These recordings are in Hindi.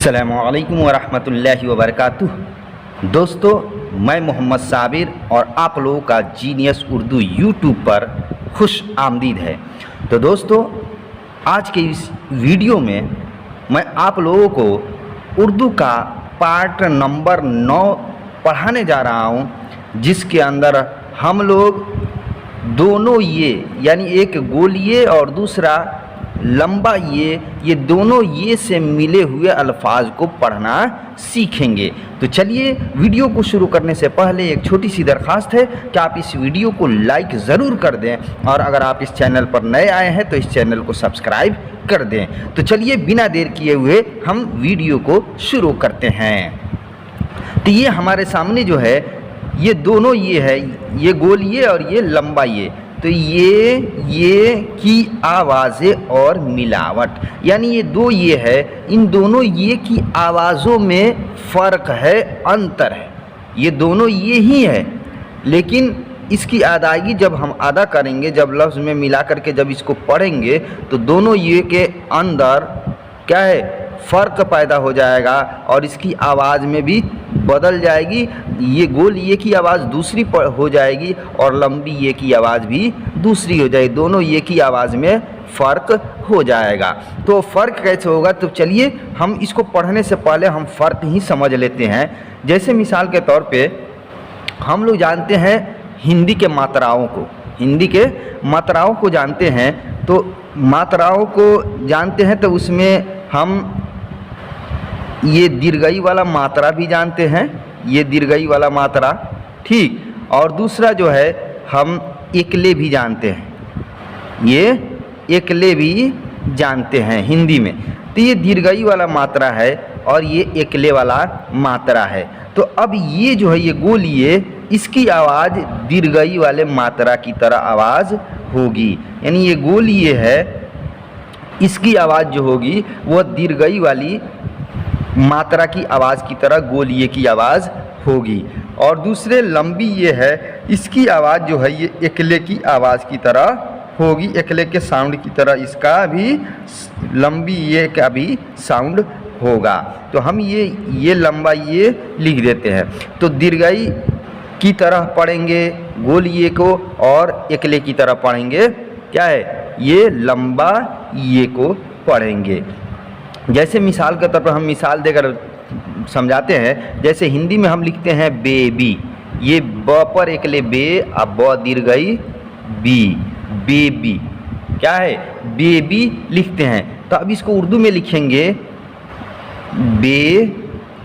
अस्सलामुअलैकुम वरहमतुल्लाहि वबरकातुह। दोस्तों, मैं मोहम्मद साबिर और आप लोगों का जीनियस उर्दू यूट्यूब पर खुश आमदीद है। तो दोस्तों, आज के इस वीडियो में मैं आप लोगों को उर्दू का पार्ट नंबर 9 पढ़ाने जा रहा हूँ, जिसके अंदर हम लोग दोनों ये यानी एक गोलिये और दूसरा लंबा ये दोनों ये से मिले हुए अल्फाज को पढ़ना सीखेंगे। तो चलिए, वीडियो को शुरू करने से पहले एक छोटी सी दरख्वास्त है कि आप इस वीडियो को लाइक ज़रूर कर दें, और अगर आप इस चैनल पर नए आए हैं तो इस चैनल को सब्सक्राइब कर दें। तो चलिए, बिना देर किए हुए हम वीडियो को शुरू करते हैं। तो ये हमारे सामने जो है, ये दोनों ये है, ये गोलिये और ये लंबा ये। तो ये की आवाज़ें और मिलावट, यानी ये दो ये है, इन दोनों ये की आवाज़ों में फ़र्क है, अंतर है। ये दोनों ये ही है, लेकिन इसकी अदायगी जब हम अदा करेंगे, जब लफ्ज़ में मिला करके जब इसको पढ़ेंगे, तो दोनों ये के अंदर क्या है, फ़र्क पैदा हो जाएगा और इसकी आवाज़ में भी बदल जाएगी। ये गोल ये की आवाज़ दूसरी हो जाएगी और लंबी ये की आवाज़ भी दूसरी हो जाएगी। दोनों ये की आवाज़ में फ़र्क हो जाएगा। तो फ़र्क कैसे होगा, तो चलिए हम इसको पढ़ने से पहले हम फ़र्क ही समझ लेते हैं। जैसे मिसाल के तौर पे हम लोग जानते हैं हिंदी के मात्राओं को, हिंदी के मात्राओं को जानते हैं। तो मात्राओं को जानते हैं तो उसमें हम ये दीर्घई वाला मात्रा भी जानते हैं, ये दीर्घई वाला मात्रा, ठीक। और दूसरा जो है हम एकले भी जानते हैं, ये एकले भी जानते हैं हिंदी में। तो ये दीर्घई वाला मात्रा है और ये एकले वाला मात्रा है। तो अब ये जो है, ये गोलिये, इसकी आवाज़ दीर्घई वाले मात्रा की तरह आवाज़ होगी। यानी ये गोलिये है, इसकी आवाज़ जो होगी वह दीर्घई वाली मात्रा की आवाज़ की तरह गोलिये की आवाज़ होगी। और दूसरे लंबी ये है, इसकी आवाज़ जो है ये एकले की आवाज़ की तरह होगी, एकले के साउंड की तरह इसका भी लंबी ये का भी साउंड होगा। तो हम ये लंबा ये लिख देते हैं। तो दीर्घई की तरह पढ़ेंगे गोलिये को और एकले की तरह पढ़ेंगे क्या है, ये लंबा ये को पढ़ेंगे। जैसे मिसाल के तौर पर हम मिसाल देकर समझाते हैं। जैसे हिंदी में हम लिखते हैं बेबी, ये ब पर एकले बे और ब दीर्घई बी, बेबी क्या है, बेबी लिखते हैं। तो अब इसको उर्दू में लिखेंगे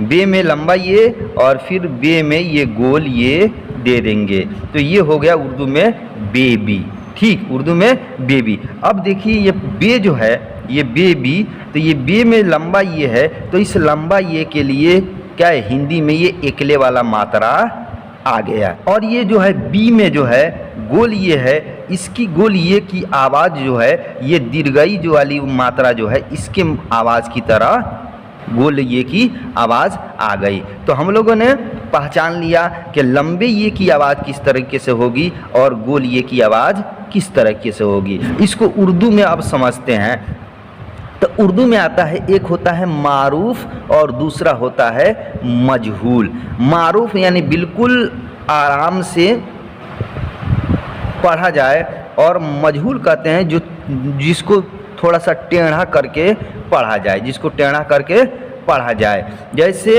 बे में लंबा ये और फिर बे में ये गोल ये दे देंगे। तो ये हो गया उर्दू में बेबी, ठीक, उर्दू में बेबी। अब देखिए ये बे जो है, ये बेबी, तो ये बे में लंबा ये है, तो इस लंबा ये के लिए क्या है, हिंदी में ये एकले वाला मात्रा आ गया। और ये जो है बी में जो है गोल ये है, इसकी गोल ये की आवाज़ जो है, ये दीर्घई जो वाली मात्रा जो है, इसके आवाज़ की तरह गोल ये की आवाज़ आ गई। तो हम लोगों ने पहचान लिया कि लंबे ये की आवाज़ किस तरीके से होगी और गोल ये की आवाज़ किस तरीके से होगी। इसको उर्दू में अब समझते हैं। तो उर्दू में आता है, एक होता है मारूफ और दूसरा होता है मजहूल। मारूफ यानी बिल्कुल आराम से पढ़ा जाए, और मजहूल कहते हैं जिसको थोड़ा सा टेढ़ा करके पढ़ा जाए, जिसको टेढ़ा करके पढ़ा जाए। जैसे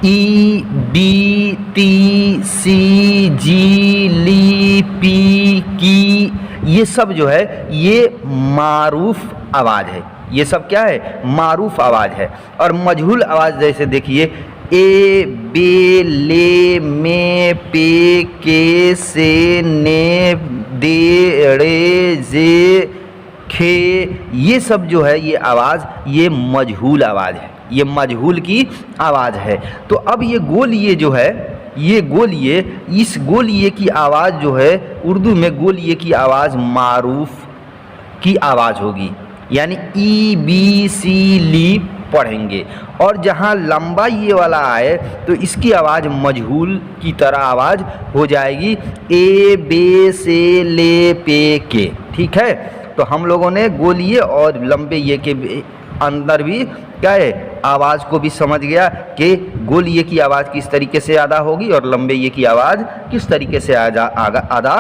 ई, डी, ती, सी, जी, ली, पी, की, ये सब जो है ये मारूफ आवाज़ है। ये सब क्या है, मारूफ आवाज़ है। और मजहूल आवाज़ जैसे देखिए ए, बे, ले, में, पे, के, से, ने, दे, रे, जे, खे, ये सब जो है ये आवाज़ ये मजहूल आवाज़ है, ये मजहूल की आवाज़ है। तो अब ये गोलिये जो है, ये गोलिये, इस गोलिये की आवाज़ जो है उर्दू में गोलिये की आवाज़ मारूफ की आवाज़ होगी, यानी ई, बी, सी, ली पढ़ेंगे। और जहाँ लंबा ये वाला आए तो इसकी आवाज़ मजहूल की तरह आवाज़ हो जाएगी, ए, बे, से, ले, पे, के, ठीक है। तो हम लोगों ने गोलिये और लंबे ये के अंदर भी क्या है आवाज़ को भी समझ गया कि गोल ये की आवाज़ किस तरीके से अदा होगी और लंबे ये की आवाज़ किस तरीके से अदा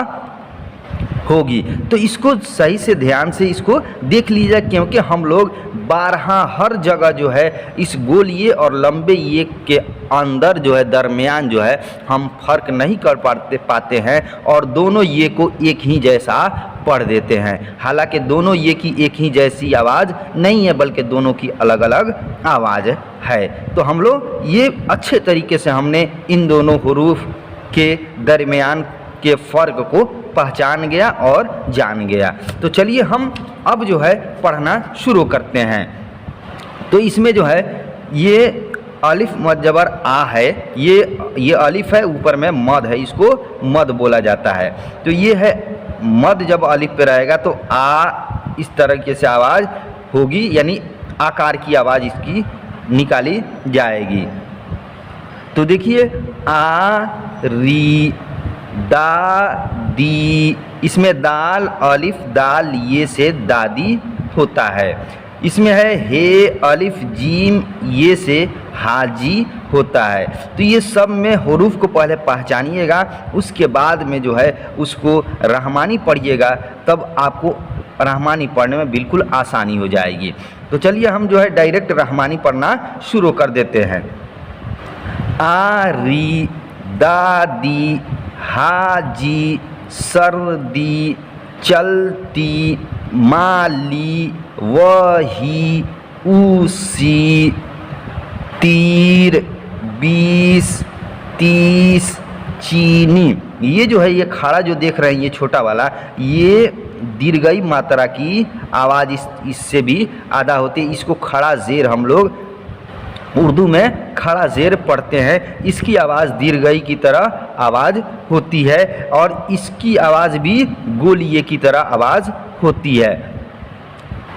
होगी। तो इसको सही से ध्यान से इसको देख लीजिए, क्योंकि हम लोग बारहा हर जगह जो है इस गोल ये और लंबे ये के अंदर जो है दरमियान जो है हम फर्क नहीं कर पाते हैं और दोनों ये को एक ही जैसा पढ़ देते हैं। हालांकि दोनों ये की एक ही जैसी आवाज़ नहीं है, बल्कि दोनों की अलग अलग आवाज़ है। तो हम लोग ये अच्छे तरीके से हमने इन दोनों हुरूफ के दरमियान के फ़र्क को पहचान गया और जान गया। तो चलिए हम अब जो है पढ़ना शुरू करते हैं। तो इसमें जो है ये अलिफ मद जबर आ है, ये अलिफ है, ऊपर में मद है, इसको मद बोला जाता है। तो ये है मद, जब अलिफ पे रहेगा तो आ इस तरीके से आवाज़ होगी, यानी आकार की आवाज़ इसकी निकाली जाएगी। तो देखिए आ री दा दी, इसमें दाल अलिफ दाल ये से दादी होता है। इसमें है हे अलिफ जीम ये से हाजी होता है। तो ये सब में हुरूफ को पहले पहचानिएगा, उसके बाद में जो है उसको रहमानी पढ़िएगा, तब आपको रहमानी पढ़ने में बिल्कुल आसानी हो जाएगी। तो चलिए हम जो है डायरेक्ट रहमानी पढ़ना शुरू कर देते हैं। आ री दादी हाजी सर्दी चलती माली वही उसी तीर 20 30 चीनी। ये जो है ये खड़ा जो देख रहे हैं ये छोटा वाला, ये दीर्घई मात्रा की आवाज़ इससे भी अदा होती है। इसको खड़ा ज़ेर हम लोग उर्दू में खड़ा ज़ेर पढ़ते हैं। इसकी आवाज़ दीर्घई की तरह आवाज़ होती है और इसकी आवाज़ भी गोलिये की तरह आवाज़ होती है।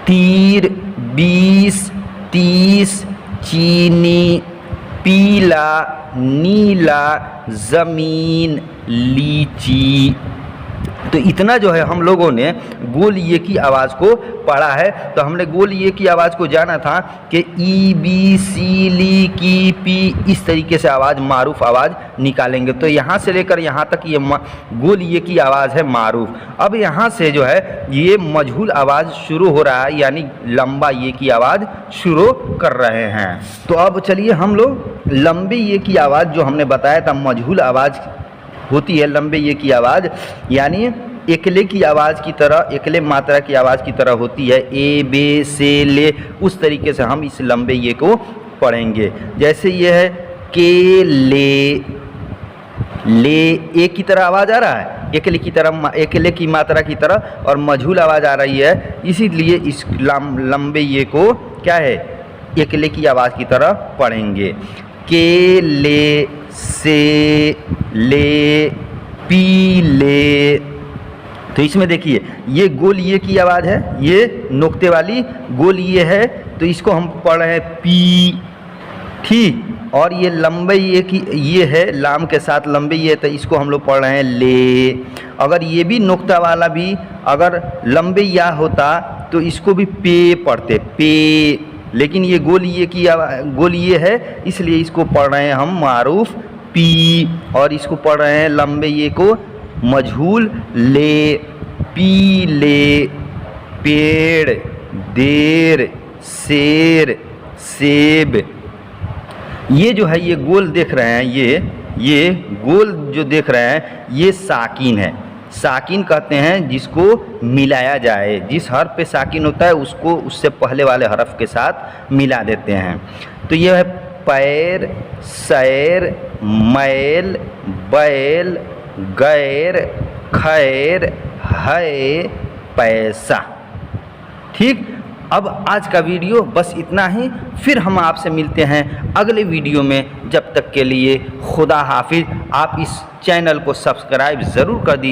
तीर 20 30 चीनी पीला नीला ज़मीन लीची। तो इतना जो है हम लोगों ने गोल ये की आवाज़ को पढ़ा है। तो हमने गोल ये की आवाज़ को जाना था कि ई बी सी ली की पी, इस तरीके से आवाज़ मारूफ आवाज़ निकालेंगे। तो यहाँ से लेकर यहाँ तक ये गोल ये की आवाज़ है मारूफ। अब यहाँ से जो है ये मजहूल आवाज़ शुरू हो रहा है, यानी लंबा ये की आवाज़ शुरू कर रहे हैं। तो अब चलिए हम लोग लंबे ये की आवाज़ जो हमने बताया था मजहूल आवाज़ होती है, लंबे ये की आवाज़ यानी एकले की आवाज़ की तरह, एकले मात्रा की आवाज़ की तरह होती है। ए बे से ले, उस तरीके से हम इस लंबे ये को पढ़ेंगे। जैसे ये है के ले ए की तरह आवाज़ आ रहा है, एकले की तरह, एकले की मात्रा की तरह, और मजहूल आवाज़ आ रही है। इसीलिए इस लंबे ये को क्या है एकले की आवाज़ की तरह पढ़ेंगे। के ले से ले पी ले। तो इसमें देखिए ये गोल ये की आवाज़ है, ये नुक्ते वाली गोल ये है, तो इसको हम पढ़ रहे हैं पी, ठीक। और ये लंबे ये की ये है, लाम के साथ लंबे ये, तो इसको हम लोग पढ़ रहे हैं ले। अगर ये भी नुक्ता वाला भी अगर लंबे या होता तो इसको भी पे पढ़ते, पे। लेकिन ये गोल ये की गोल ये है, इसलिए इसको पढ़ रहे हैं हम मारूफ पी, और इसको पढ़ रहे हैं लंबे ये को मजहूल ले। पी ले पेड़ देर शेर सेब। ये जो है ये गोल देख रहे हैं, ये गोल जो देख रहे हैं ये साकिन है। साकिन कहते हैं जिसको मिलाया जाए, जिस हर्फ पे साकिन होता है उसको उससे पहले वाले हर्फ के साथ मिला देते हैं। तो यह है पैर सैर मैल बैल गैर खैर है पैसा, ठीक। अब आज का वीडियो बस इतना ही, फिर हम आपसे मिलते हैं अगले वीडियो में। जब तक के लिए खुदा हाफिज़। आप इस चैनल को सब्सक्राइब ज़रूर कर दीजिए।